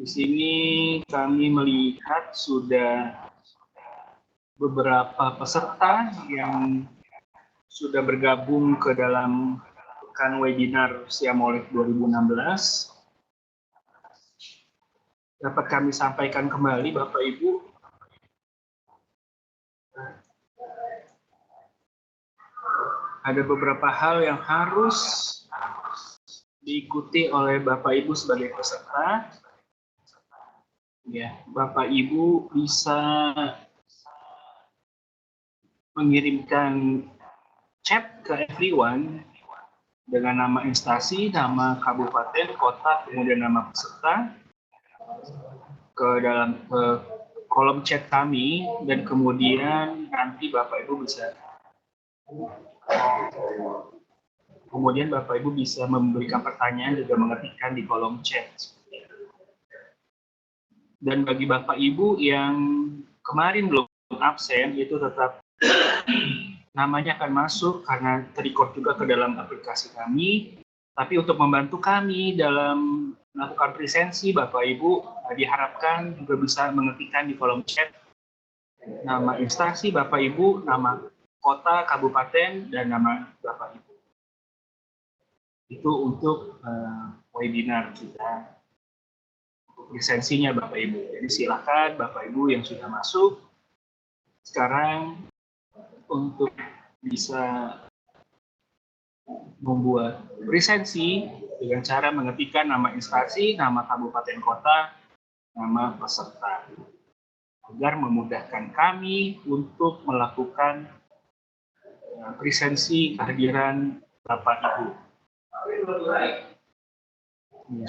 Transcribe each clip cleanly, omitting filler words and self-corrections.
Di sini kami melihat sudah beberapa peserta yang sudah bergabung ke dalam pekan webinar Siamolek 2016. Dapat kami sampaikan kembali, Bapak Ibu, ada beberapa hal yang harus diikuti oleh Bapak Ibu sebagai peserta. Ya, Bapak Ibu bisa mengirimkan chat ke everyone dengan nama instansi, nama kabupaten, kota, kemudian nama peserta ke dalam kolom chat kami, dan kemudian nanti Bapak Ibu bisa memberikan pertanyaan juga mengetikkan di kolom chat. Dan bagi Bapak Ibu yang kemarin belum absen, itu tetap namanya akan masuk karena terrecord juga ke dalam aplikasi kami. Tapi untuk membantu kami dalam melakukan presensi, Bapak Ibu diharapkan juga bisa mengetikkan di kolom chat nama instansi Bapak Ibu, nama kota, kabupaten, dan nama Bapak Ibu. Itu untuk webinar kita, untuk presensinya Bapak Ibu. Jadi silakan Bapak Ibu yang sudah masuk sekarang untuk bisa membuat presensi dengan cara mengetikkan nama instansi, nama kabupaten kota, nama peserta, agar memudahkan kami untuk melakukan presensi kehadiran Bapak Ibu. Ya.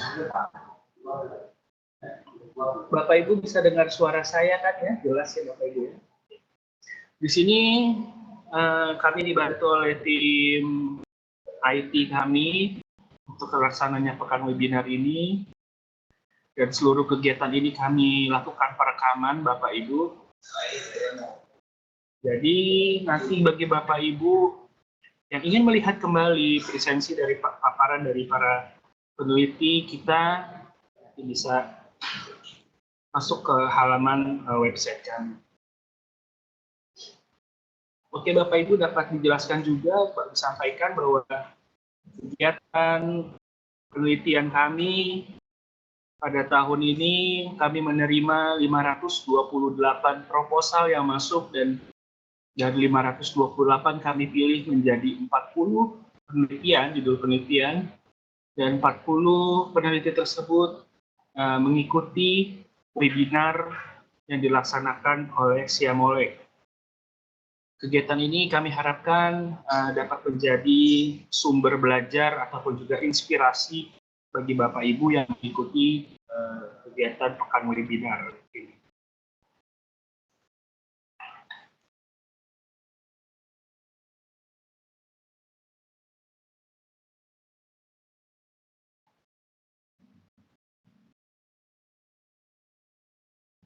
Bapak Ibu bisa dengar suara saya kan ya? Jelas ya Bapak Ibu ya? Di sini kami dibantu oleh tim IT kami untuk terlaksananya pekan webinar ini, dan seluruh kegiatan ini kami lakukan perekaman Bapak Ibu. Jadi nanti bagi Bapak Ibu yang ingin melihat kembali presensi dari paparan dari para peneliti kita, bisa masuk ke halaman website kami. Oke, Bapak Ibu dapat dijelaskan juga, Pak disampaikan bahwa kegiatan penelitian kami pada tahun ini kami menerima 528 proposal yang masuk, dan dari 528 kami pilih menjadi 40 penelitian, judul penelitian, dan 40 peneliti tersebut mengikuti webinar yang dilaksanakan oleh Siamolek. Kegiatan ini kami harapkan dapat menjadi sumber belajar ataupun juga inspirasi bagi Bapak Ibu yang mengikuti kegiatan pekan webinar ini.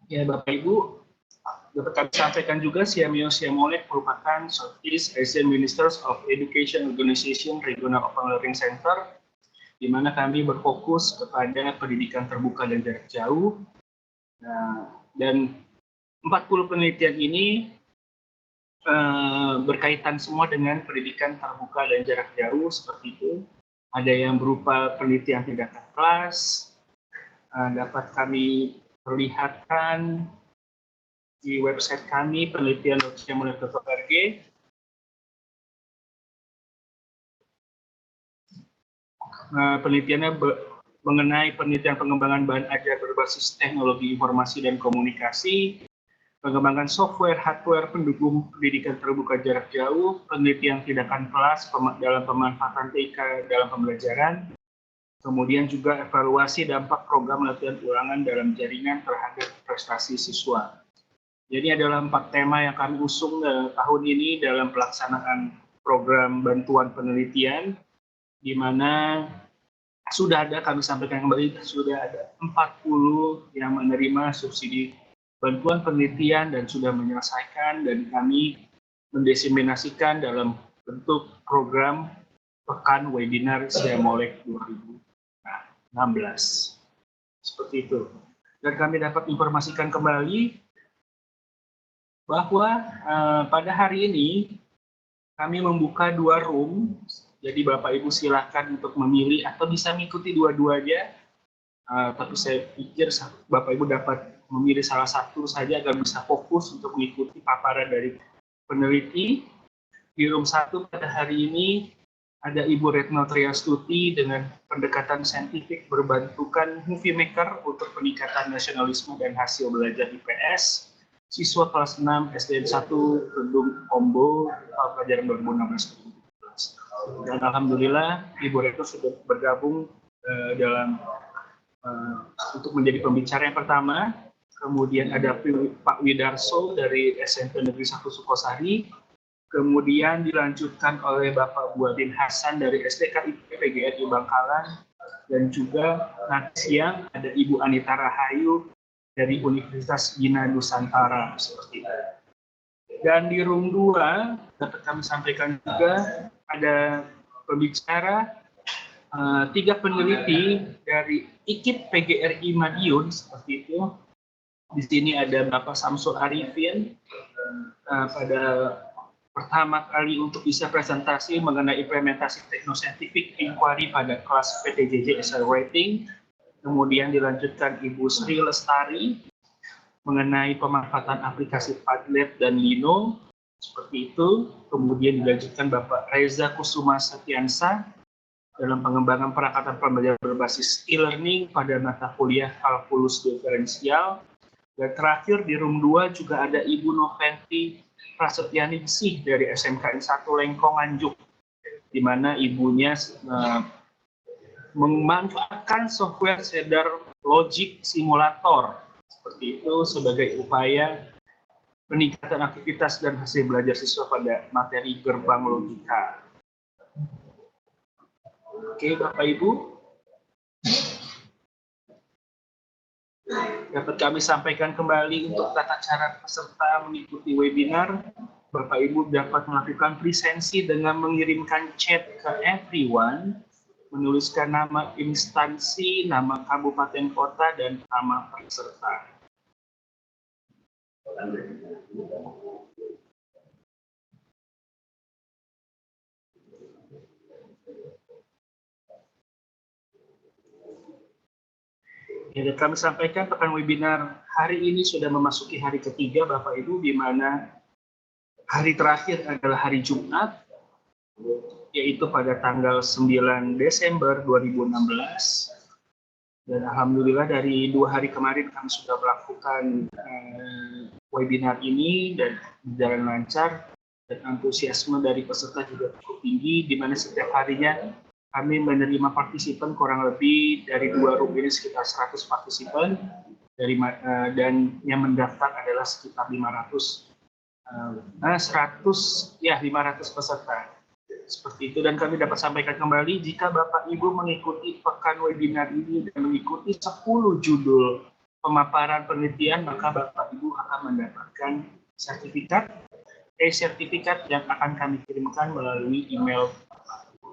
Ya Bapak Ibu, dapat kami sampaikan juga Siamolek merupakan Southeast Asian Ministers of Education Organization Regional Open Learning Center, di mana kami berfokus kepada pendidikan terbuka dan jarak jauh. Nah, dan 40 penelitian ini berkaitan semua dengan pendidikan terbuka dan jarak jauh seperti itu. Ada yang berupa penelitian tindakan kelas, dapat kami perlihatkan di website kami penelitian.siamolek.org. Penelitiannya mengenai penelitian pengembangan bahan ajar berbasis teknologi informasi dan komunikasi, pengembangan software, hardware pendukung pendidikan terbuka jarak jauh, penelitian tindakan kelas dalam pemanfaatan TK dalam pembelajaran, kemudian juga evaluasi dampak program latihan ulangan dalam jaringan terhadap prestasi siswa. Jadi adalah 4 tema yang kami usung tahun ini dalam pelaksanaan program bantuan penelitian, di mana sudah ada, kami sampaikan kembali, sudah ada 40 yang menerima subsidi bantuan penelitian dan sudah menyelesaikan, dan kami mendiseminasikan dalam bentuk program pekan webinar Siamolek 2016. Seperti itu. Dan kami dapat informasikan kembali bahwa pada hari ini kami membuka 2 room, jadi Bapak Ibu silakan untuk memilih atau bisa mengikuti dua-duanya. Tapi saya pikir Bapak Ibu dapat memilih salah satu saja agar bisa fokus untuk mengikuti paparan dari peneliti. Di room 1 pada hari ini ada Ibu Retno Triastuti dengan pendekatan saintifik berbantukan movie maker untuk peningkatan nasionalisme dan hasil belajar IPS. Siswa kelas 6 SDN 1 Kedung Ombo tahun pelajaran 2016-2017. Dan alhamdulillah Ibu Retno sudah bergabung untuk menjadi pembicara yang pertama. Kemudian ada Pak Widarso dari SMP Negeri 1 Sukosari. Kemudian dilanjutkan oleh Bapak Buadin Hasan dari SDKIP PGRI Bangkalan. Dan juga nanti siang ada Ibu Anita Rahayu dari Universitas Gina Nusantara, seperti itu. Dan di room 2 dapat kami sampaikan juga ada pembicara 3 peneliti dari IKIP PGRI Madiun, seperti itu. Di sini ada Bapak Samsul Arifin pada pertama kali untuk bisa presentasi mengenai implementasi teknoscientific inquiry pada kelas PTJJ Essay Writing. Kemudian dilanjutkan Ibu Sri Lestari mengenai pemanfaatan aplikasi Padlet dan Lino, seperti itu. Kemudian dilanjutkan Bapak Reza Kusuma Setiansa dalam pengembangan perangkatan pembelajaran berbasis e-learning pada mata kuliah kalkulus diferensial. Dan terakhir di room 2 juga ada Ibu Noventi Prasetyaningsih dari SMKN 1 Lengkong Nganjuk, di mana ibunya memanfaatkan software Cedar Logic Simulator seperti itu sebagai upaya peningkatan aktivitas dan hasil belajar siswa pada materi gerbang logika. Oke, Bapak Ibu, dapat kami sampaikan kembali untuk tata cara peserta mengikuti webinar. Bapak Ibu dapat melakukan presensi dengan mengirimkan chat ke everyone, menuliskan nama instansi, nama kabupaten kota, dan nama peserta. Ya, kami sampaikan pekan webinar hari ini sudah memasuki hari ketiga, Bapak Ibu, di mana hari terakhir adalah hari Jumat, yaitu pada tanggal 9 Desember 2016. Dan alhamdulillah dari 2 hari kemarin kami sudah melakukan webinar ini dan berjalan lancar, dan antusiasme dari peserta juga cukup tinggi, di mana setiap harinya kami menerima partisipan kurang lebih dari 2 room ini sekitar 100 partisipan, dan yang mendaftar adalah sekitar 500 peserta. Seperti itu, dan kami dapat sampaikan kembali, jika Bapak Ibu mengikuti pekan webinar ini dan mengikuti 10 judul pemaparan penelitian, maka Bapak Ibu akan mendapatkan sertifikat yang akan kami kirimkan melalui email Bapak Ibu.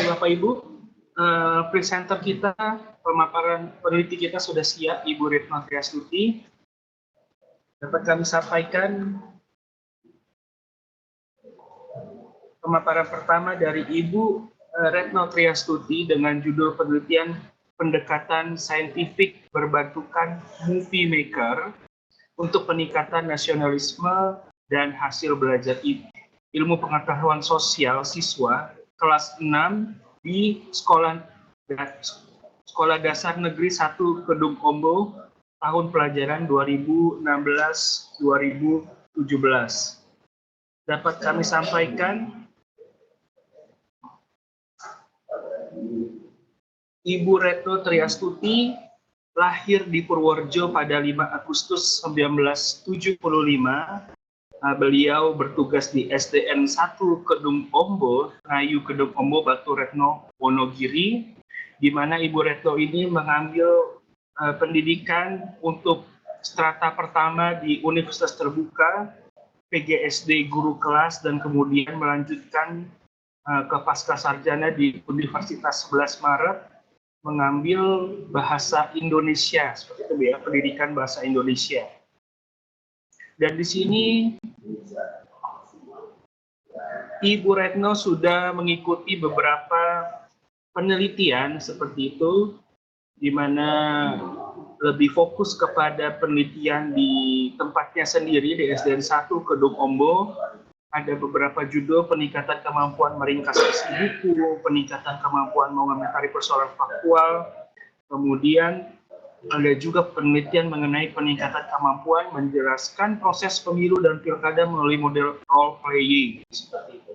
Bapak Ibu, presenter kita, pemaparan peneliti kita sudah siap, Ibu Retno Triastuti. Dapat kami sampaikan pemaparan pertama dari Ibu Retno Triastuti dengan judul penelitian pendekatan saintifik berbantukan movie maker untuk peningkatan nasionalisme dan hasil belajar ilmu pengetahuan sosial siswa kelas 6 di Sekolah Dasar Negeri 1 Kedung Ombo tahun pelajaran 2016-2017. Dapat kami sampaikan, Ibu Retno Triastuti lahir di Purworejo pada 5 Agustus 1975. Beliau bertugas di SDN 1 Kedung Ombo, Ngayu Kedung Ombo, Batu Retno, Wonogiri, di mana Ibu Retno ini mengambil pendidikan untuk strata pertama di Universitas Terbuka, PGSD guru kelas, dan kemudian melanjutkan ke Pascasarjana di Universitas 11 Maret mengambil bahasa Indonesia, seperti itu ya, pendidikan bahasa Indonesia. Dan di sini Ibu Retno sudah mengikuti beberapa penelitian seperti itu, di mana lebih fokus kepada penelitian di tempatnya sendiri di SDN 1 Kedung Ombo. Ada beberapa judul peningkatan kemampuan meringkas isi buku, peningkatan kemampuan mengomentari persoalan faktual, kemudian ada juga penelitian mengenai peningkatan kemampuan menjelaskan proses pemilu dan pilkada melalui model role playing. Seperti itu.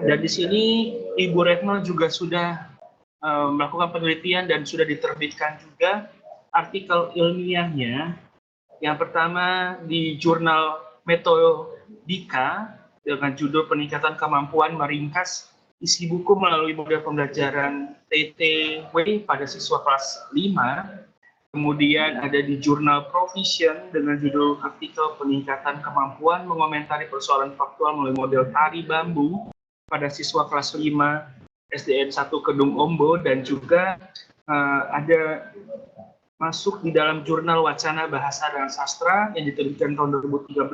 Dan di sini Ibu Retno juga sudah melakukan penelitian dan sudah diterbitkan juga artikel ilmiahnya. Yang pertama di jurnal Metodika dengan judul peningkatan kemampuan meringkas isi buku melalui model pembelajaran TTW pada siswa kelas 5. Kemudian ada di jurnal Provision dengan judul artikel peningkatan kemampuan mengomentari persoalan faktual melalui model tari bambu pada siswa kelas 5 SDN 1 Kedung Ombo, dan juga ada masuk di dalam jurnal Wacana Bahasa dan Sastra yang diterbitkan tahun 2013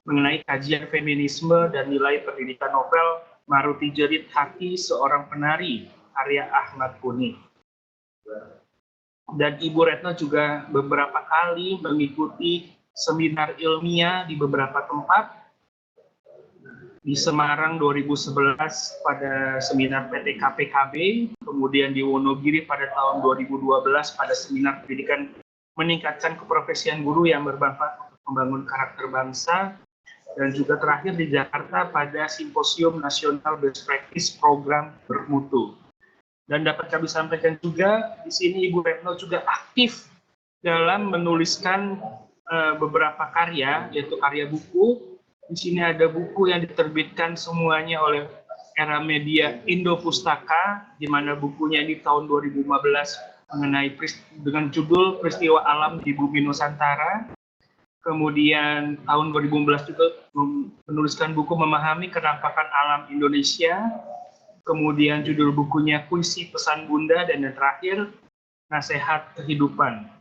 mengenai kajian feminisme dan nilai pendidikan novel Maruti Jerit Hati Seorang Penari karya Ahmad Kuni. Dan Ibu Retno juga beberapa kali mengikuti seminar ilmiah di beberapa tempat. Di Semarang 2011 pada seminar PTKPKB, kemudian di Wonogiri pada tahun 2012 pada seminar pendidikan meningkatkan keprofesian guru yang bermanfaat untuk membangun karakter bangsa, dan juga terakhir di Jakarta pada Simposium Nasional Best Practice Program Bermutu. Dan dapat kami sampaikan juga, di sini Ibu Retno juga aktif dalam menuliskan beberapa karya, yaitu karya buku. Di sini ada buku yang diterbitkan semuanya oleh Era Media Indo Pustaka, di mana bukunya di tahun 2015 mengenai dengan judul Peristiwa Alam di Bumi Nusantara. Kemudian tahun 2015 juga menuliskan buku Memahami Kenampakan Alam Indonesia. Kemudian judul bukunya Puisi Pesan Bunda, dan yang terakhir Nasihat Kehidupan.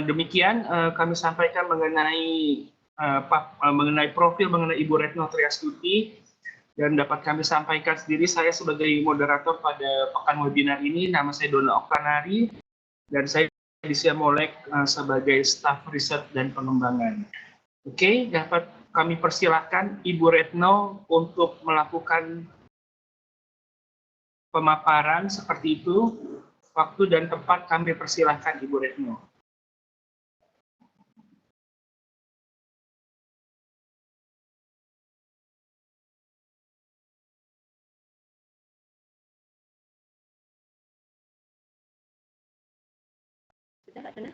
Demikian kami sampaikan mengenai profil mengenai Ibu Retno Triastuti, dan dapat kami sampaikan sendiri, saya sebagai moderator pada pekan webinar ini, nama saya Dona Oktanari, dan saya di Siamolek sebagai staf riset dan pengembangan. Oke, dapat kami persilahkan Ibu Retno untuk melakukan pemaparan seperti itu. Waktu dan tempat kami persilahkan Ibu Retno. Sudah, Kak Dona?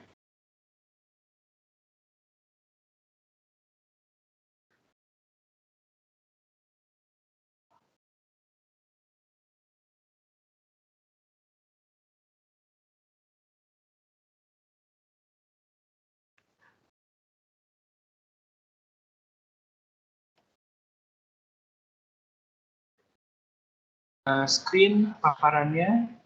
Screen paparannya.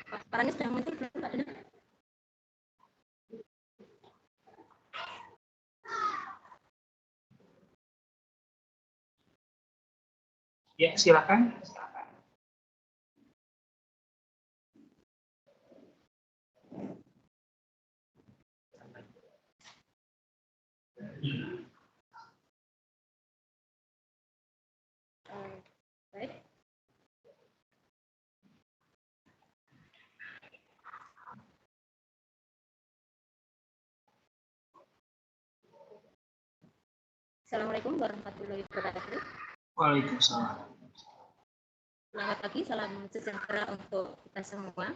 Paparannya sudah muncul belum, Kak Dona? Ya, silakan. Baik. Assalamualaikum warahmatullahi wabarakatuh. Waalaikumsalam. Selamat pagi, salam sejahtera untuk kita semua.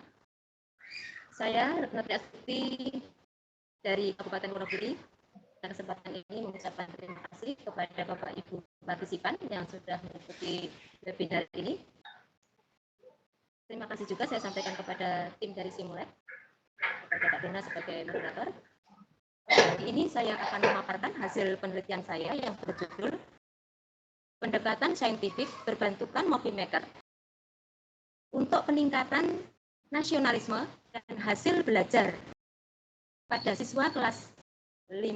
Saya Retno Triastuti dari Kabupaten Wonogiri. Dan kesempatan ini mengucapkan terima kasih kepada Bapak Ibu partisipan yang sudah mengikuti webinar ini. Terima kasih juga saya sampaikan kepada tim dari Simulek, kepada Kak Dona sebagai moderator. Hari ini saya akan memaparkan hasil penelitian saya yang berjudul Pendekatan Saintifik Berbentukan Movie Maker untuk peningkatan nasionalisme dan hasil belajar pada siswa kelas 6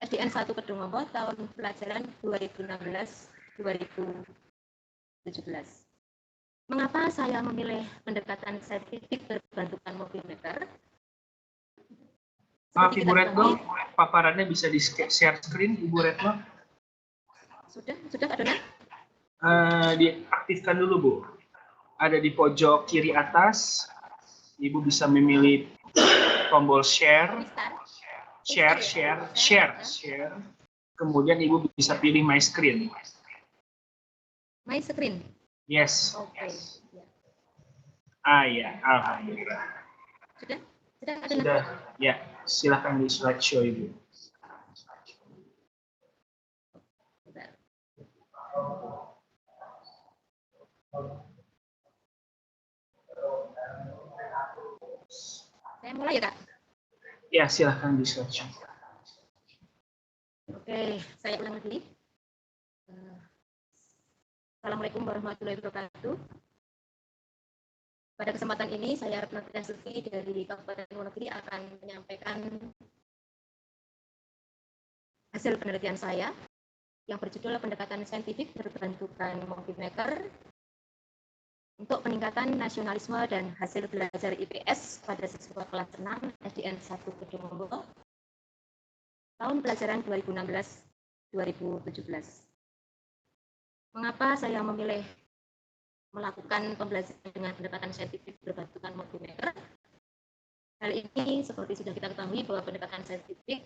SDN 1 Kedungombo tahun pelajaran 2016-2017. Mengapa saya memilih pendekatan saintifik berbentukan movie maker? Maaf Ibu Retno, paparannya bisa di-share screen Ibu Retno? Sudah Kak Dona? Diaktifkan dulu Bu. Ada di pojok kiri atas, Ibu bisa memilih tombol share, kemudian Ibu bisa pilih my screen. My screen? Yes. Oke. Ya, alhamdulillah. Sudah, ya, silakan di slideshow Ibu. Saya mulai ya Kak? Ya, silakan di slideshow. Oke, saya ulang lagi. Assalamualaikum warahmatullahi wabarakatuh. Pada kesempatan ini, saya Retno Triasuti dari Kabupaten Wonogiri akan menyampaikan hasil penelitian saya yang berjudul Pendekatan Saintifik Berbentukan Movie Maker untuk peningkatan nasionalisme dan hasil belajar IPS pada siswa kelas 6 SDN 1 Kedungombo tahun pelajaran 2016-2017. Mengapa saya memilih melakukan pembelajaran dengan pendekatan saintifik berbentukan movie maker? Hal ini seperti sudah kita ketahui bahwa pendekatan saintifik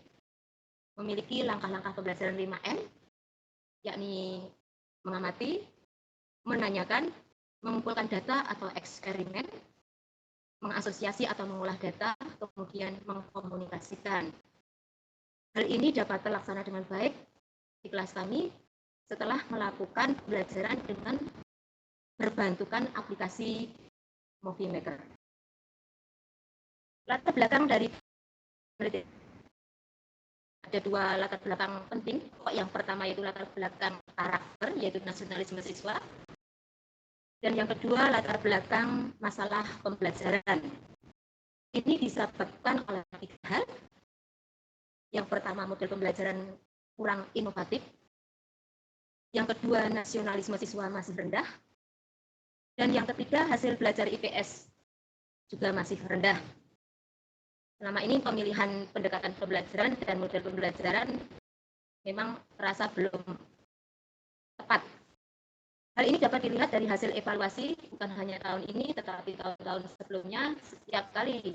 memiliki langkah-langkah pembelajaran 5M, yakni mengamati, menanyakan, mengumpulkan data atau eksperimen, mengasosiasi atau mengolah data, kemudian mengkomunikasikan. Hal ini dapat terlaksana dengan baik di kelas kami setelah melakukan pembelajaran dengan berbentukan aplikasi movie maker. Latar belakang dari ada dua latar belakang penting. Yang pertama yaitu latar belakang karakter, yaitu nasionalisme siswa. Dan yang kedua latar belakang masalah pembelajaran. Ini disebabkan oleh tiga hal. Yang pertama, model pembelajaran kurang inovatif. Yang kedua, nasionalisme siswa masih rendah. Dan yang ketiga, hasil belajar IPS juga masih rendah. Selama ini pemilihan pendekatan pembelajaran dan model pembelajaran memang terasa belum tepat. Hal ini dapat dilihat dari hasil evaluasi bukan hanya tahun ini, tetapi tahun-tahun sebelumnya. Setiap kali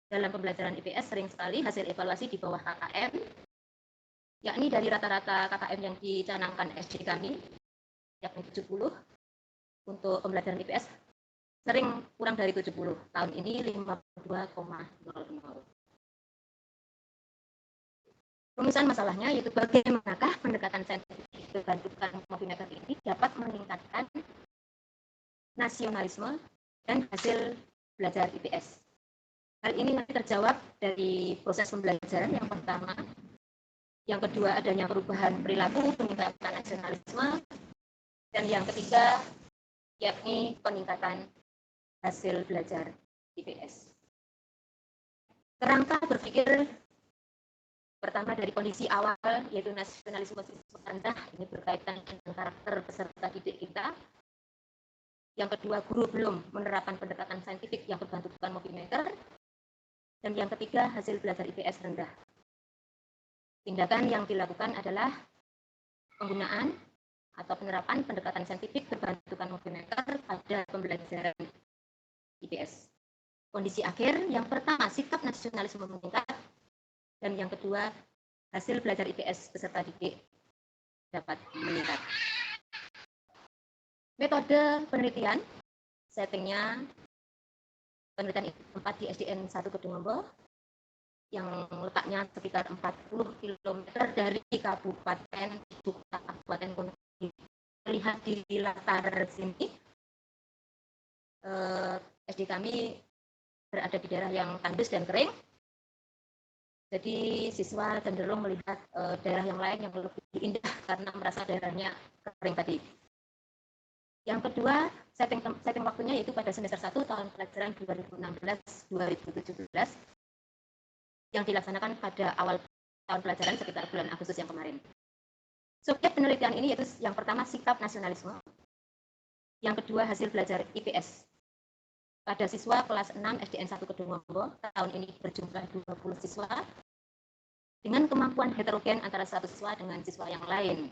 dalam pembelajaran IPS sering sekali hasil evaluasi di bawah KKM, yakni dari rata-rata KKM yang dicanangkan SD kami, yakni 70, untuk pembelajaran IPS sering kurang dari 70. Tahun ini 52,00. Rumusan masalahnya yaitu bagaimanakah pendekatan saintifik berbentukan movie maker ini dapat meningkatkan nasionalisme dan hasil belajar IPS. Hal ini nanti terjawab dari proses pembelajaran yang pertama. Yang kedua, adanya perubahan perilaku, peningkatan nasionalisme. Dan yang ketiga, yakni peningkatan hasil belajar IPS. Kerangka berpikir pertama dari kondisi awal, yaitu nasionalisme siswa rendah, ini berkaitan dengan karakter peserta didik kita. Yang kedua, guru belum menerapkan pendekatan saintifik yang berbentukan movie maker. Dan yang ketiga, hasil belajar IPS rendah. Tindakan yang dilakukan adalah penggunaan atau penerapan pendekatan saintifik berbentukan movie maker pada pembelajaran IPS. Kondisi akhir, yang pertama, sikap nasionalisme meningkat. Dan yang kedua, hasil belajar IPS peserta didik dapat meningkat. Metode penelitian, settingnya penelitian 4 di SDN 1 Kedungombo, yang letaknya sekitar 40 km dari Kabupaten Wonogiri. Terlihat di latar sini, SD kami berada di daerah yang tandus dan kering. Jadi siswa cenderung melihat daerah yang lain yang lebih indah karena merasa daerahnya kering tadi. Yang kedua, setting waktunya yaitu pada semester 1 tahun pelajaran 2016-2017 yang dilaksanakan pada awal tahun pelajaran sekitar bulan Agustus yang kemarin. Subjek penelitian ini yaitu yang pertama sikap nasionalisme, yang kedua hasil belajar IPS. Pada siswa kelas 6 SDN 1 Kedungombo, tahun ini berjumlah 20 siswa dengan kemampuan heterogen antara satu siswa dengan siswa yang lain.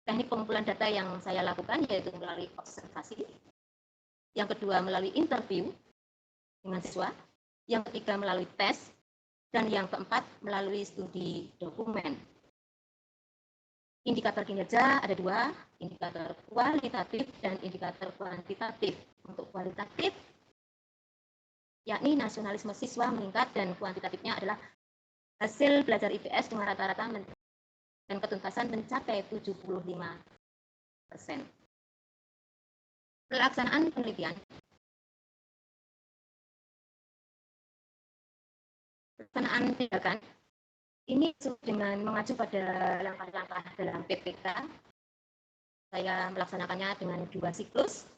Teknik pengumpulan data yang saya lakukan yaitu melalui observasi, yang kedua melalui interview dengan siswa, yang ketiga melalui tes, dan yang keempat melalui studi dokumen. Indikator kinerja ada dua, indikator kualitatif dan indikator kuantitatif. Untuk kualitatif, yakni nasionalisme siswa meningkat dan kuantitatifnya adalah hasil belajar IPS dengan rata-rata dan ketuntasan mencapai 75%. Pelaksanaan penelitian. Pelaksanaan tindakan ini dengan mengacu pada langkah-langkah dalam PPK. Saya melaksanakannya dengan 2 siklus.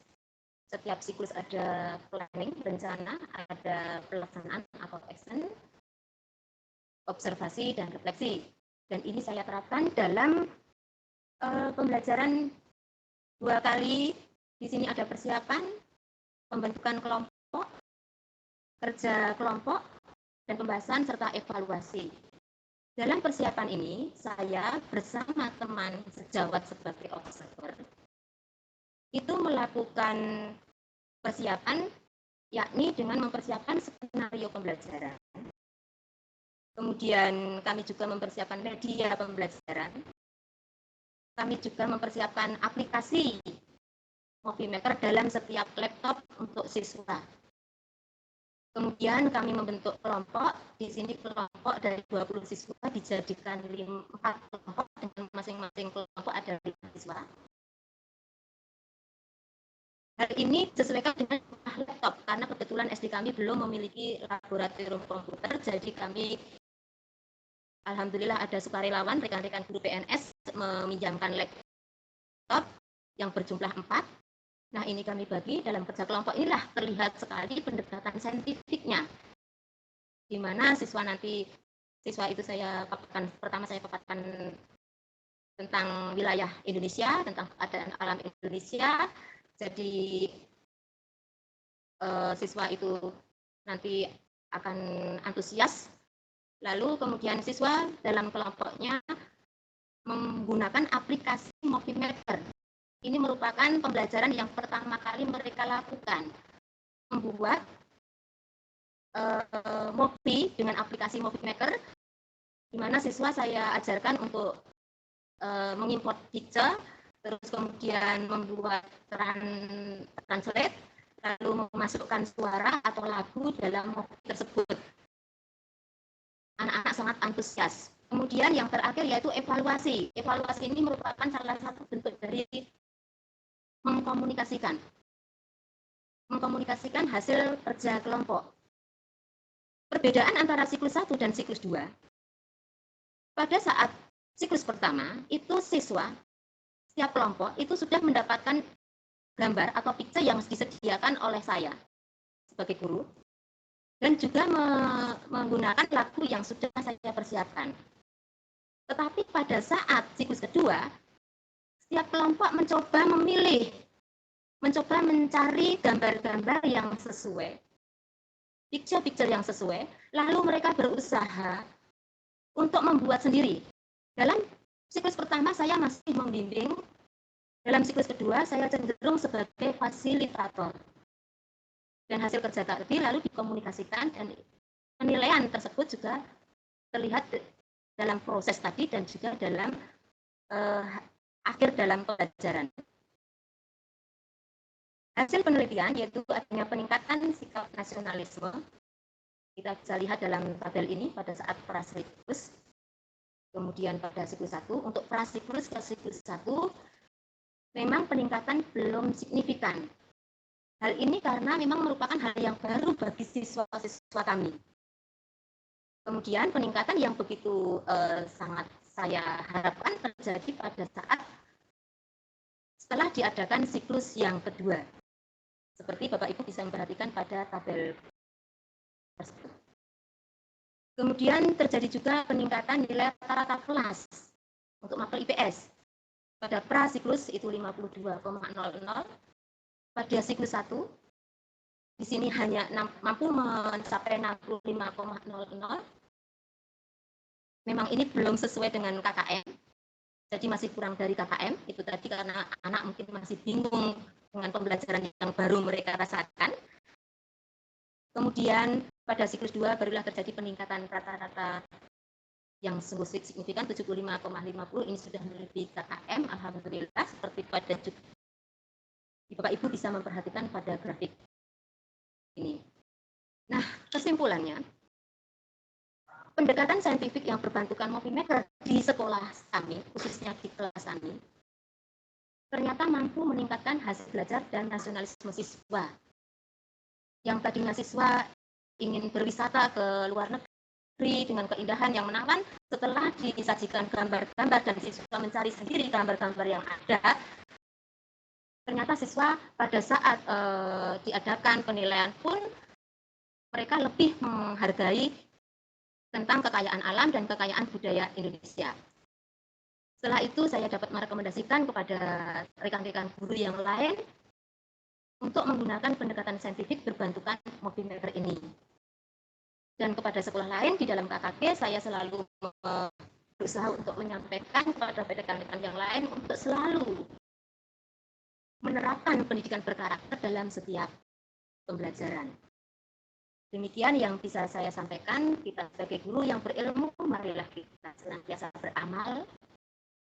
Setiap siklus ada planning, rencana, ada pelaksanaan atau action, observasi, dan refleksi. Dan ini saya terapkan dalam pembelajaran 2 kali. Di sini ada persiapan, pembentukan kelompok, kerja kelompok, dan pembahasan serta evaluasi. Dalam persiapan ini, saya bersama teman sejawat sebagai observer itu melakukan persiapan, yakni dengan mempersiapkan skenario pembelajaran. Kemudian kami juga mempersiapkan media pembelajaran. Kami juga mempersiapkan aplikasi Moviemaker dalam setiap laptop untuk siswa. Kemudian kami membentuk kelompok, di sini kelompok dari 20 siswa dijadikan 4 kelompok dengan masing-masing kelompok ada 5 siswa. Hal ini disesuaikan dengan laptop, karena kebetulan SD kami belum memiliki laboratorium komputer, jadi kami alhamdulillah ada sukarelawan, rekan-rekan guru PNS meminjamkan laptop yang berjumlah 4. Nah, ini kami bagi dalam kerja kelompok inilah terlihat sekali pendekatan saintifiknya, di mana siswa itu saya paparkan, pertama saya paparkan tentang wilayah Indonesia, tentang keadaan alam Indonesia. Jadi siswa itu nanti akan antusias. Lalu kemudian siswa dalam kelompoknya menggunakan aplikasi Moviemaker. Ini merupakan pembelajaran yang pertama kali mereka lakukan, membuat Movi dengan aplikasi Moviemaker, di mana siswa saya ajarkan untuk mengimport picture, terus kemudian membuat translate, lalu memasukkan suara atau lagu dalam Movi tersebut. Anak-anak sangat antusias. Kemudian yang terakhir yaitu evaluasi. Evaluasi ini merupakan salah satu bentuk dari mengkomunikasikan hasil kerja kelompok. Perbedaan antara siklus 1 dan siklus 2. Pada saat siklus pertama, itu siswa, setiap kelompok itu sudah mendapatkan gambar atau picture yang disediakan oleh saya sebagai guru, dan juga menggunakan lagu yang sudah saya persiapkan. Tetapi pada saat siklus kedua, setiap kelompok mencoba mencari gambar-gambar yang sesuai, picture-picture yang sesuai, lalu mereka berusaha untuk membuat sendiri. Dalam siklus pertama saya masih membimbing, dalam siklus kedua saya cenderung sebagai fasilitator. Dan hasil kerja tadi lalu dikomunikasikan, dan penilaian tersebut juga terlihat dalam proses tadi dan juga dalam akhir dalam pembelajaran. Hasil penelitian yaitu adanya peningkatan sikap nasionalisme. Kita bisa lihat dalam tabel ini pada saat prasiklus, kemudian pada siklus 1. Untuk prasiklus ke siklus 1 memang peningkatan belum signifikan. Hal ini karena memang merupakan hal yang baru bagi siswa-siswa kami. Kemudian peningkatan yang begitu sangat saya harapkan terjadi pada saat setelah diadakan siklus yang kedua. Seperti Bapak Ibu bisa memperhatikan pada tabel tersebut. Kemudian terjadi juga peningkatan nilai rata-rata kelas untuk mapel IPS. Pada prasiklus itu 52,00, pada siklus 1 di sini hanya mampu mencapai 65,00. Memang ini belum sesuai dengan KKM, jadi masih kurang dari KKM. Itu tadi karena anak mungkin masih bingung dengan pembelajaran yang baru mereka rasakan. Kemudian pada siklus 2 barulah terjadi peningkatan rata-rata yang sungguh signifikan 75,50. Ini sudah melebihi KKM, alhamdulillah. Seperti pada Bapak Ibu bisa memperhatikan pada grafik ini. Nah, kesimpulannya, pendekatan saintifik yang berbantukan Movimaker di sekolah kami, khususnya di kelas kami, ternyata mampu meningkatkan hasil belajar dan nasionalisme siswa. Yang tadinya siswa ingin berwisata ke luar negeri dengan keindahan yang menawan, setelah disajikan gambar-gambar dan siswa mencari sendiri gambar-gambar yang ada, ternyata siswa pada saat diadakan penilaian pun mereka lebih menghargai tentang kekayaan alam dan kekayaan budaya Indonesia. Setelah itu saya dapat merekomendasikan kepada rekan-rekan guru yang lain untuk menggunakan pendekatan saintifik berbantukan Movimaker ini. Dan kepada sekolah lain di dalam KKP saya selalu berusaha untuk menyampaikan kepada rekan-rekan yang lain untuk selalu menerapkan pendidikan berkarakter dalam setiap pembelajaran. Demikian yang bisa saya sampaikan. Kita sebagai guru yang berilmu, marilah kita senantiasa beramal,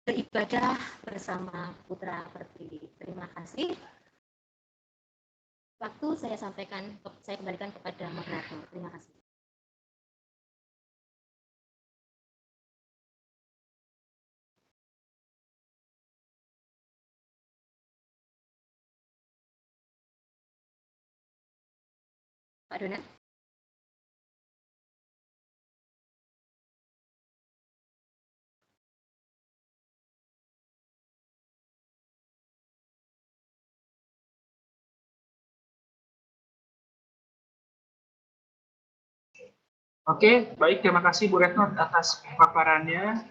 beribadah bersama Putra Pertiwi. Terima kasih. Waktu saya kembalikan kepada moderator. Terima kasih. Pak Dona. Oke, baik. Terima kasih Bu Retno atas paparannya.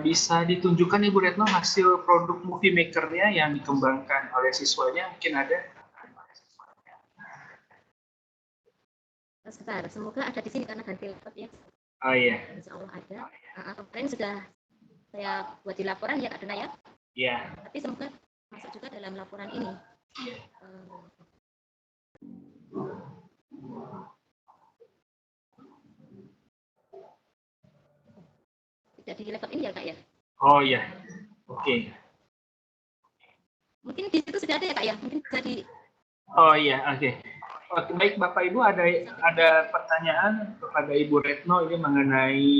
Bisa ditunjukkan Ibu Retno hasil produk Movimaker-nya yang dikembangkan oleh siswanya, mungkin ada? Sebentar, semoga ada di sini karena ganti laptop ya. Oh iya. Insya Allah ada. Kemarin sudah saya buat di laporan ya Kak Dona ya. Iya. Tapi semoga masuk juga dalam laporan ini. Iya. Tidak di laptop ini ya Kak ya. Oh iya. Oke. Mungkin di situ sudah ada ya Kak ya. Mungkin bisa di. Oh iya, oke. Oke, baik Bapak Ibu, ada pertanyaan kepada Ibu Retno ini mengenai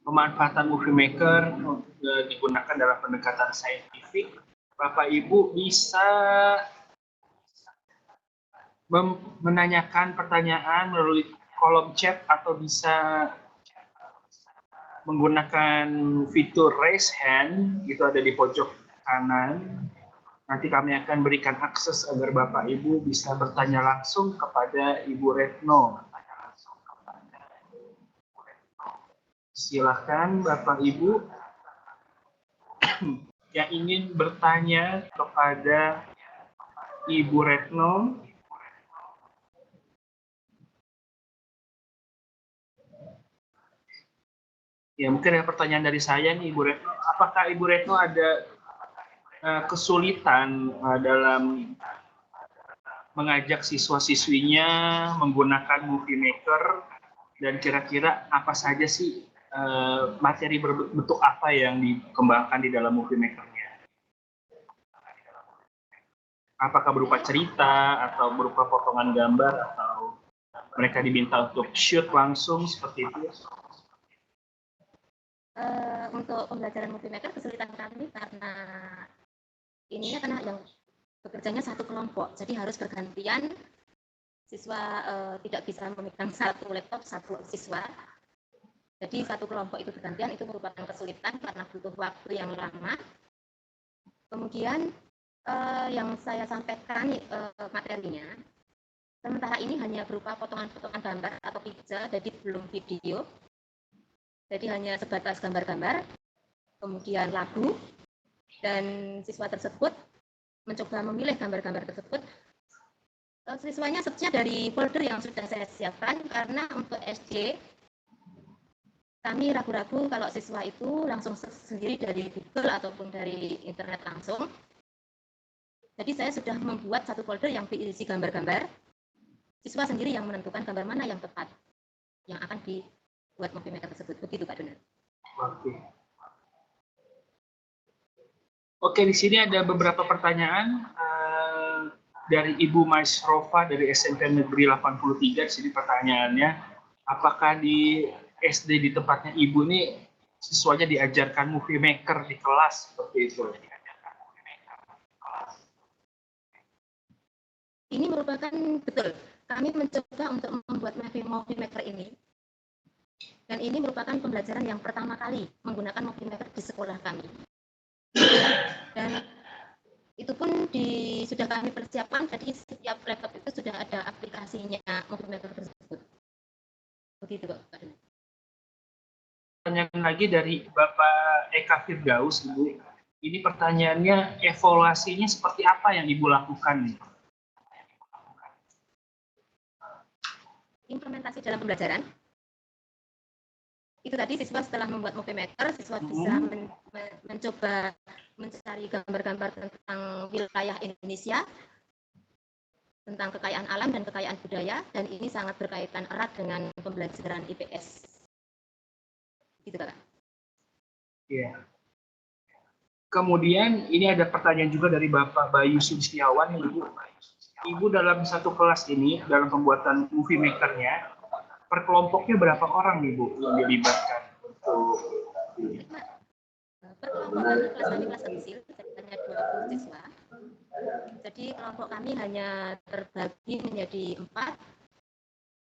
pemanfaatan Movimaker digunakan dalam pendekatan saintifik. Bapak Ibu bisa menanyakan pertanyaan melalui kolom chat atau bisa menggunakan fitur raise hand, itu ada di pojok kanan. Nanti kami akan berikan akses agar Bapak Ibu bisa bertanya langsung kepada Ibu Retno. Silakan Bapak Ibu yang ingin bertanya kepada Ibu Retno. Ya, mungkin ada pertanyaan dari saya nih Ibu Retno. Apakah Ibu Retno ada kesulitan dalam mengajak siswa-siswinya menggunakan Movimaker, dan kira-kira apa saja sih materi berbentuk apa yang dikembangkan di dalam Movimaker-nya? Apakah berupa cerita atau berupa potongan gambar atau mereka diminta untuk shoot langsung seperti itu? Untuk pembelajaran Movimaker kesulitan kami karena ininya karena yang bekerjanya satu kelompok, jadi harus bergantian siswa tidak bisa memegang satu laptop satu siswa. Jadi satu kelompok itu bergantian, itu merupakan kesulitan karena butuh waktu yang lama. Kemudian yang saya sampaikan materinya, sementara ini hanya berupa potongan-potongan gambar atau picture, jadi belum video. Jadi hanya sebatas gambar-gambar, kemudian lagu, dan siswa tersebut mencoba memilih gambar-gambar tersebut. Siswanya search-nya dari folder yang sudah saya siapkan, karena untuk SD kami ragu-ragu kalau siswa itu langsung sendiri dari Google ataupun dari internet langsung. Jadi saya sudah membuat satu folder yang berisi gambar-gambar. Siswa sendiri yang menentukan gambar mana yang tepat yang akan dibuat movie maker tersebut. Begitu Pak Donar. Oke, di sini ada beberapa pertanyaan dari Ibu Maisrofa dari SMP Negeri 83. Di sini pertanyaannya, apakah di SD di tempatnya Ibu nih siswanya diajarkan movie maker di kelas seperti itu? Ini merupakan betul. Kami mencoba untuk membuat movie maker ini, dan ini merupakan pembelajaran yang pertama kali menggunakan movie maker di sekolah kami. Dan itu pun sudah kami persiapkan, jadi setiap laptop itu sudah ada aplikasinya movie maker tersebut. Begitu Pak. Pertanyaan lagi dari Bapak Eka Firdaus, Ibu. Ini pertanyaannya, evaluasinya seperti apa yang Ibu lakukan nih? Implementasi dalam pembelajaran. Itu tadi siswa setelah membuat movie maker, siswa bisa mencoba mencari gambar-gambar tentang wilayah Indonesia, tentang kekayaan alam dan kekayaan budaya, dan ini sangat berkaitan erat dengan pembelajaran IPS. Gitu Kak. Iya. Kemudian ini ada pertanyaan juga dari Bapak Bayu Sulistiawan, Ibu. Ibu dalam satu kelas ini, dalam pembuatan movie makernya, per kelompoknya berapa orang Ibu yang dilibatkan? Per kelompok kami, kelas kami kelas kecil, hanya 20 siswa. Jadi kelompok kami hanya terbagi menjadi 4.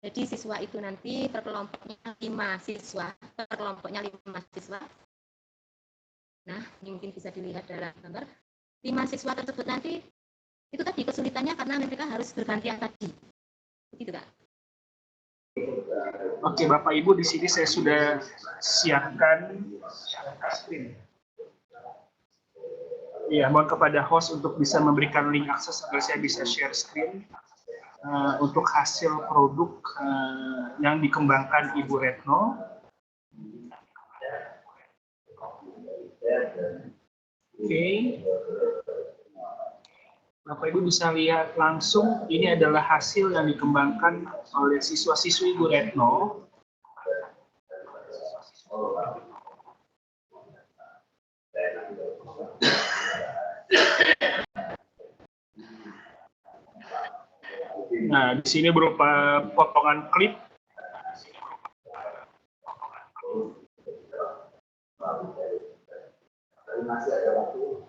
Jadi siswa itu nanti per kelompoknya 5 siswa, per kelompoknya 5 siswa. Nah, ini mungkin bisa dilihat dalam gambar. 5 siswa tersebut nanti, itu tadi kesulitannya karena mereka harus bergantian tadi. Begitu Kak. Oke, Bapak Ibu, di sini saya sudah siapkan screen. Ya, mohon kepada host untuk bisa memberikan link akses agar saya bisa share screen untuk hasil produk yang dikembangkan Ibu Retno. Oke. Bapak Ibu bisa lihat langsung, ini adalah hasil yang dikembangkan oleh siswa-siswi Ibu Retno. Nah, di sini berupa potongan klip. Masih ada waktu.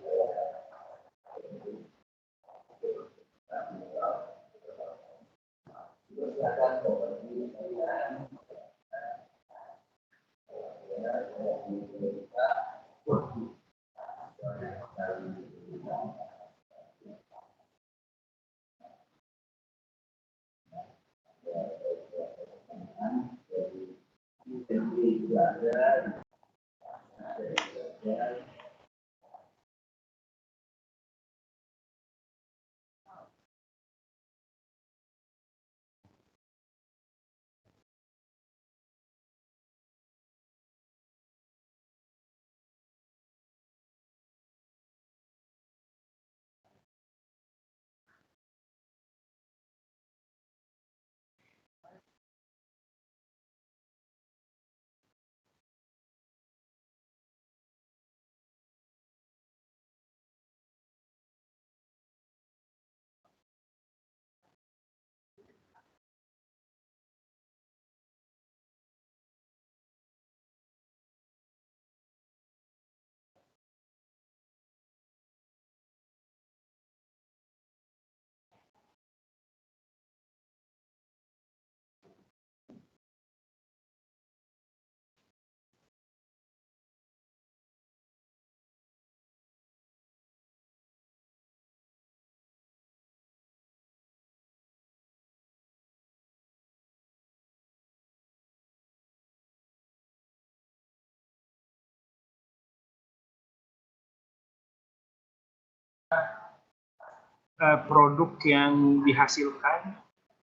produk yang dihasilkan.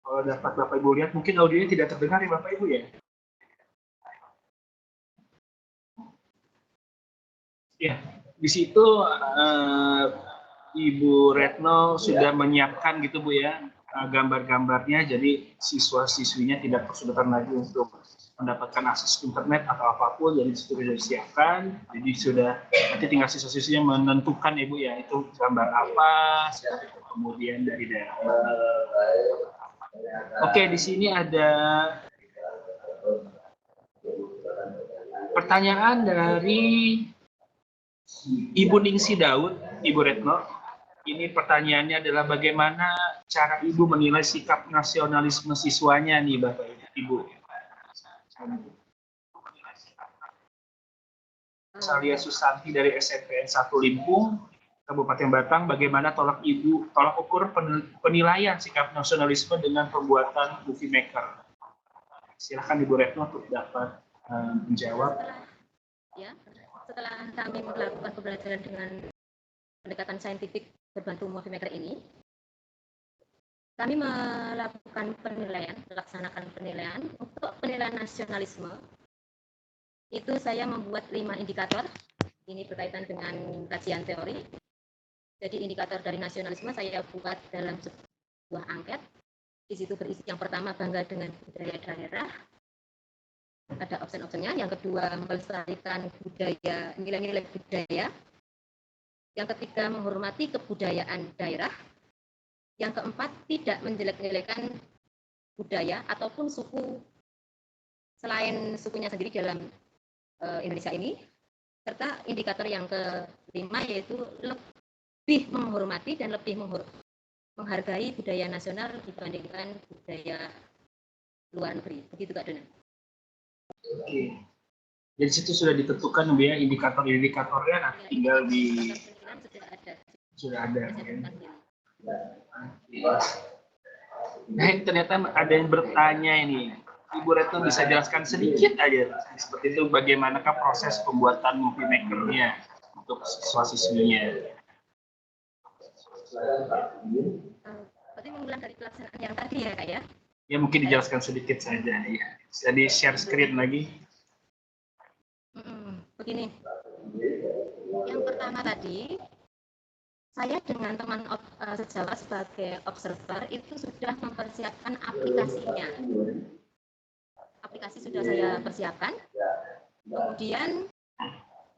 Kalau dapat Bapak Ibu lihat, mungkin audionya tidak terdengar ya Bapak Ibu ya. Ya, di situ Ibu Retno sudah menyiapkan gitu Bu ya, gambar-gambarnya, jadi siswa-siswinya tidak kesulitan lagi untuk mendapatkan akses internet atau apapun, jadi sudah disiapkan. Jadi sudah, nanti tinggal siswa-siswinya menentukan Ibu ya, itu gambar apa, kemudian dari daerah. Oke, di sini ada pertanyaan dari Ibu Ningsi Daud, Ibu Retno. Ini pertanyaannya adalah bagaimana cara Ibu menilai sikap nasionalisme siswanya nih Bapak Ibu. Salia Susanti dari SMPN 1 Limpung, Kabupaten Batang, bagaimana tolak ukur penilaian sikap nasionalisme dengan pembuatan movie maker. Silakan Ibu Retno untuk dapat menjawab. Setelah kami melakukan pembelajaran dengan pendekatan saintifik berbantu movie maker ini, kami melakukan melaksanakan penilaian. Untuk penilaian nasionalisme, itu saya membuat 5 indikator. Ini berkaitan dengan kajian teori. Jadi indikator dari nasionalisme saya buat dalam sebuah angket. Di situ berisi yang pertama, bangga dengan budaya daerah. Ada opsi-opsinya. Yang kedua, melestarikan budaya, nilai-nilai budaya. Yang ketiga, menghormati kebudayaan daerah. Yang keempat, tidak menjelek-jelekan budaya ataupun suku selain sukunya sendiri dalam Indonesia ini. Serta indikator yang kelima yaitu lebih menghormati dan lebih menghargai budaya nasional dibandingkan budaya luar negeri. Begitu Kak Dona. Oke. Jadi situ sudah ditentukan ya indikator-indikatornya, nanti tinggal di sudah ada. Nah, ternyata ada yang bertanya ini. Ibu Retno bisa jelaskan sedikit aja seperti itu, bagaimanakah proses pembuatan movie maker-nya untuk siswa-siswinya? Berarti mengulang dari pelaksanaan yang tadi ya Kak ya? Ya mungkin dijelaskan sedikit saja ya. Jadi share screen lagi. Begini. Yang pertama tadi, saya dengan teman sejawat sebagai observer itu sudah mempersiapkan aplikasinya. Aplikasi sudah saya persiapkan. Kemudian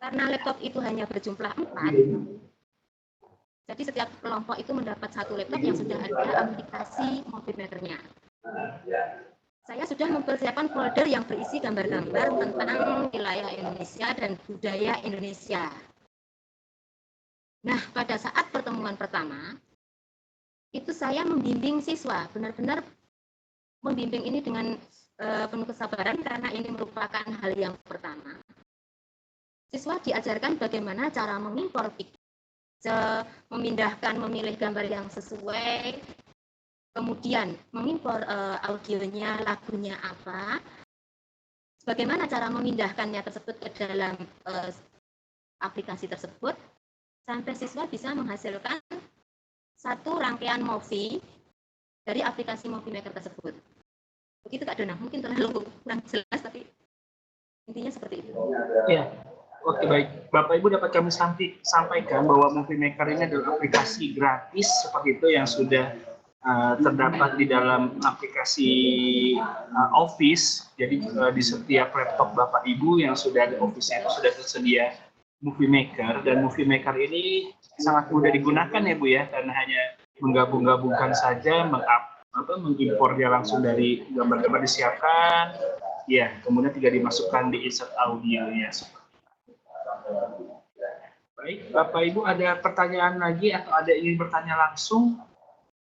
karena laptop itu hanya berjumlah 4, jadi setiap kelompok itu mendapat satu laptop yang sudah ada aplikasi movie maker-nya. Saya sudah mempersiapkan folder yang berisi gambar-gambar tentang wilayah Indonesia dan budaya Indonesia. Nah, pada saat pertemuan pertama, itu saya membimbing siswa, benar-benar membimbing ini dengan penuh kesabaran karena ini merupakan hal yang pertama. Siswa diajarkan bagaimana cara mengimpor picture, memindahkan, memilih gambar yang sesuai, kemudian mengimpor audionya, lagunya apa, bagaimana cara memindahkannya tersebut ke dalam aplikasi tersebut, sampai siswa bisa menghasilkan satu rangkaian movie dari aplikasi movie maker tersebut. Begitu Kak Dona, mungkin terlalu kurang jelas, tapi intinya seperti itu. Ya, oke baik. Bapak Ibu dapat kami sampaikan bahwa movie maker ini adalah aplikasi gratis seperti itu yang sudah terdapat di dalam aplikasi Office. Jadi di setiap laptop Bapak Ibu yang sudah ada Office-nya itu sudah tersedia movie maker, dan movie maker ini sangat mudah digunakan ya Bu ya, karena hanya menggabung-gabungkan saja, mengimpor dia langsung dari gambar-gambar disiapkan, ya kemudian tinggal dimasukkan di insert audionya. Baik, Bapak Ibu ada pertanyaan lagi atau ada ingin bertanya langsung?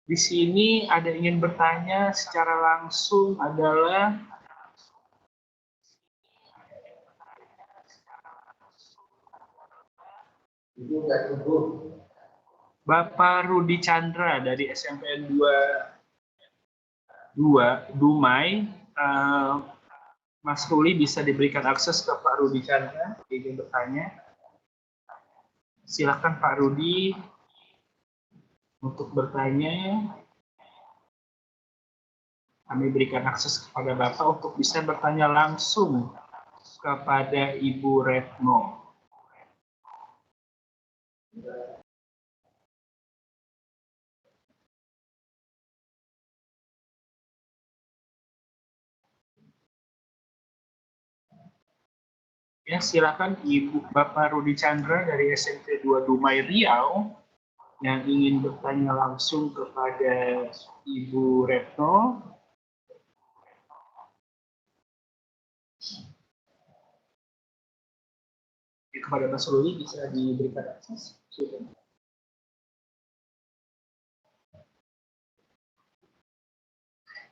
Di sini ada ingin bertanya secara langsung adalah Bapak Rudi Chandra dari SMPN 2 Dumai. Mas Ruli bisa diberikan akses ke Pak Rudi Chandra, ingin bertanya. Silakan Pak Rudi. Untuk bertanya, kami berikan akses kepada Bapak untuk bisa bertanya langsung kepada Ibu Retno. Ya, silakan Ibu Bapak Rudi Chandra dari SMP 2 Dumai Riau yang ingin bertanya langsung kepada Ibu Retno. Kepada Mas Ruli bisa diberikan akses.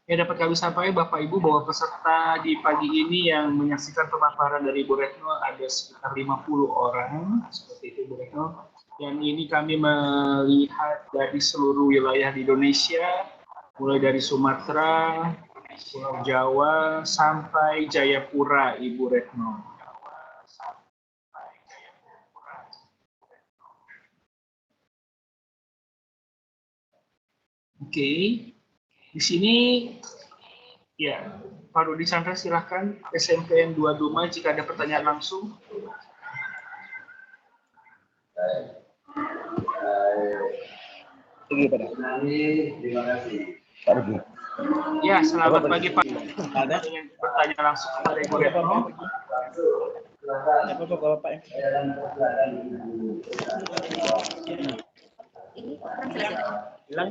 Ya, dapat kami sampaikan Bapak Ibu bahwa peserta di pagi ini yang menyaksikan pemaparan dari Bu Retno ada sekitar 50 orang, seperti itu Bu Retno. Dan ini kami melihat dari seluruh wilayah di Indonesia, mulai dari Sumatera, Pulau Jawa, sampai Jayapura, Ibu Retno. Oke, di sini ya, Pak Rudi Chandra silahkan SMPN 2 Duma jika ada pertanyaan langsung. Terima kasih. Pak Rudi. Ya, selamat pagi Pak. Ingin bertanya langsung kepada Ibu Retno. Siapa Bapak yang Ini kurang jelas ya, Pak? bilang?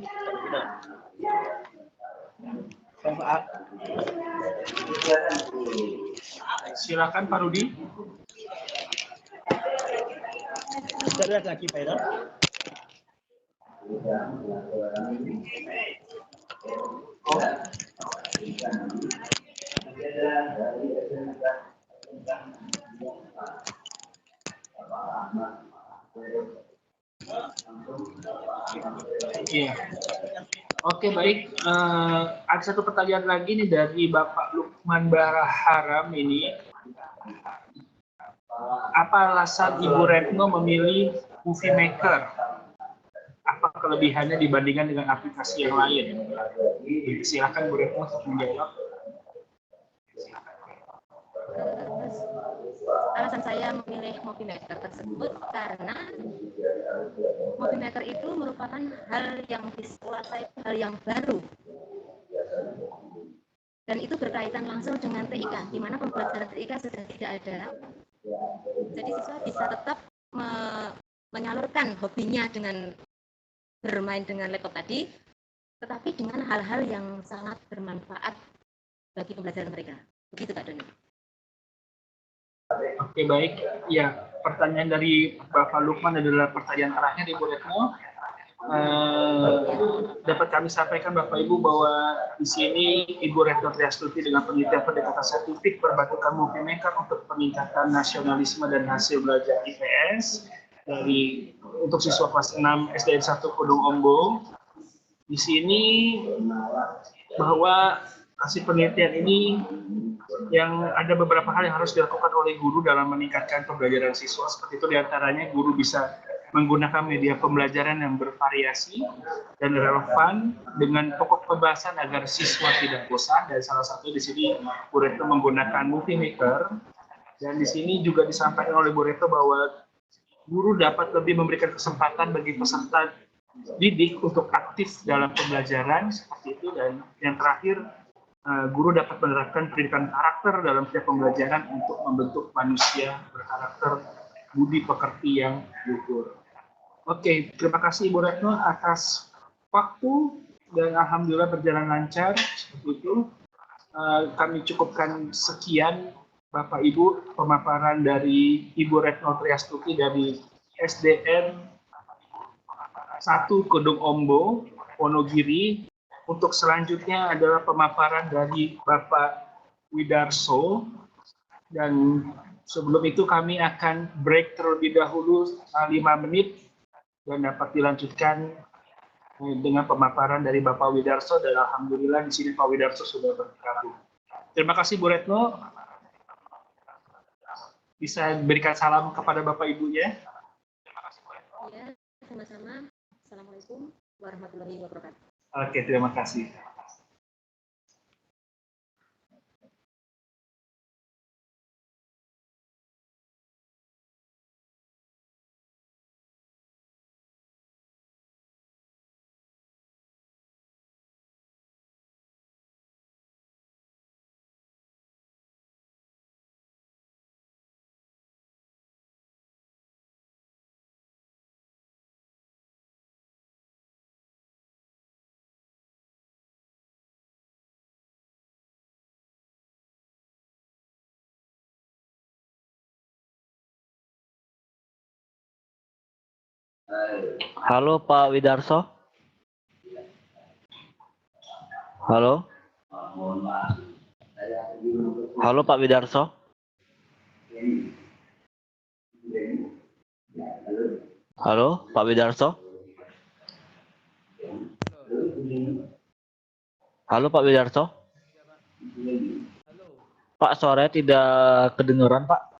Silakan Pak Rudi. Kita lihat lagi Pak ya. Iya. Oke, baik. Ada satu pertanyaan lagi nih dari Bapak Lukman Baraharam ini. Apa alasan Ibu Retno memilih Movie Maker? Apa kelebihannya dibandingkan dengan aplikasi yang lain? Silakan Bu Retno untuk menjawab. Alasan saya memilih Movie Maker tersebut karena Movie Maker itu merupakan hal yang visual saya, hal yang baru, dan itu berkaitan langsung dengan TIK, di mana pembelajaran TIK sudah tidak ada. Jadi siswa bisa tetap menyalurkan hobinya dengan bermain dengan laptop tadi, tetapi dengan hal-hal yang sangat bermanfaat bagi pembelajaran mereka. Begitu Pak Doni. Oke, baik. Ya, pertanyaan dari Bapak Lukman adalah pertanyaan terakhir Ibu Retno. Dapat kami sampaikan Bapak Ibu bahwa di sini Ibu Retno Triastuti dengan penelitian pendekatan saintifik berbakukan Movie Maker untuk peningkatan nasionalisme dan hasil belajar IPS dari untuk siswa kelas 6 SDN 1 Kedung Ombo. Di sini bahwa hasil penelitian ini yang ada beberapa hal yang harus dilakukan oleh guru dalam meningkatkan pembelajaran siswa. Seperti itu diantaranya guru bisa menggunakan media pembelajaran yang bervariasi dan relevan dengan pokok pembahasan agar siswa tidak bosan. Dan salah satu di sini Bu Retno menggunakan Movie Maker. Dan di sini juga disampaikan oleh Bu Retno bahwa guru dapat lebih memberikan kesempatan bagi peserta didik untuk aktif dalam pembelajaran seperti itu. Dan yang terakhir, guru dapat menerapkan pendidikan karakter dalam setiap pembelajaran untuk membentuk manusia berkarakter budi pekerti yang luhur. Oke, terima kasih Ibu Retno atas waktu dan alhamdulillah berjalan lancar seperti itu. Kami cukupkan sekian Bapak Ibu pemaparan dari Ibu Retno Triastuti dari SDN 1 Kedung Ombo, Wonogiri. Untuk selanjutnya adalah pemaparan dari Bapak Widarso, dan sebelum itu kami akan break terlebih dahulu 5 menit dan dapat dilanjutkan dengan pemaparan dari Bapak Widarso, dan alhamdulillah di sini Pak Widarso sudah bergabung. Terima kasih Bu Retno. Bisa berikan salam kepada Bapak Ibunya. Ya, sama-sama. Assalamualaikum. warahmatullahi wabarakatuh. Oke, terima kasih. Halo Pak Widarso. Halo. Halo Pak Widarso. Halo Pak Widarso. Halo Pak Widarso. Pak, suaranya tidak kedengeran Pak.